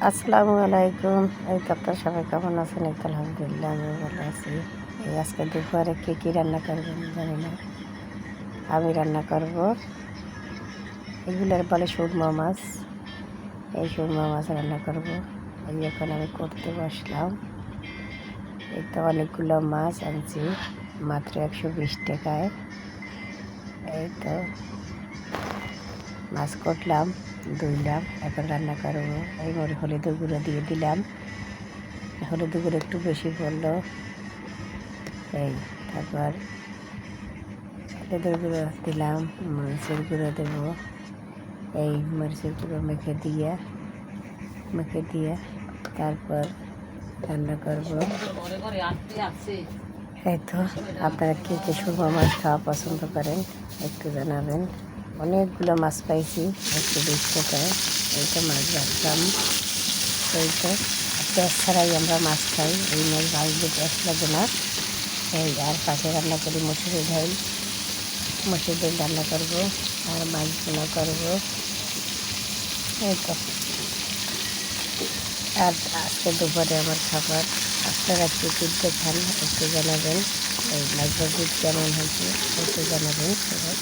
আসসালামু আলাইকুম। এই তো আপনারা সবাই কেমন আছেন? এই তো আলহামদুলিল্লাহ আমি ভালো আছি। এই আজকে দুপুরে কী রান্না করবেন জানি না। আমি রান্না করব এগুলোর বলে সুরমা মাছ। এই সুরমা মাছ রান্না করব। এই এখন আমি করতে বসলাম। এই তো অনেকগুলো মাছ আনছি মাত্র 120 টাকায়। এই তো মাছ কাটলাম, ধুইলাম, এখন রান্না করবো। এই হলুদের গুঁড়ো দিয়ে দিলাম, হলুদের গুঁড়ো একটু বেশি পড়লো। এই তারপর হলুদের গুঁড়ো দিলাম, মরিচের গুঁড়ো দেবো। এই মরিচের গুঁড়ো মেখে দিয়ে তারপর রান্না করবো। এই তো আপনারা কে কে সুরমা মাছ খাওয়া পছন্দ করেন একটু জানাবেন। অনেকগুলো মাছ পাইছি 120 টাকায়। এই তো মাছ রাখলাম। এই তো পেঁয়াজ ছাড়াই আমরা মাছ খাই। এই মাছ ভাজতে পেঁয়াজ লাগে না। এই আর পাশে রান্না করি মসুরের ডাল রান্না করবো আর মাছ ভুনা করবো। এই তো আর আজকে দুপুরে আমার খাবার। আপনারা কী দেখান একটু জানাবেন। এই মাছ ভাজি কেমন হয়েছে একটু জানাবেন সবাই।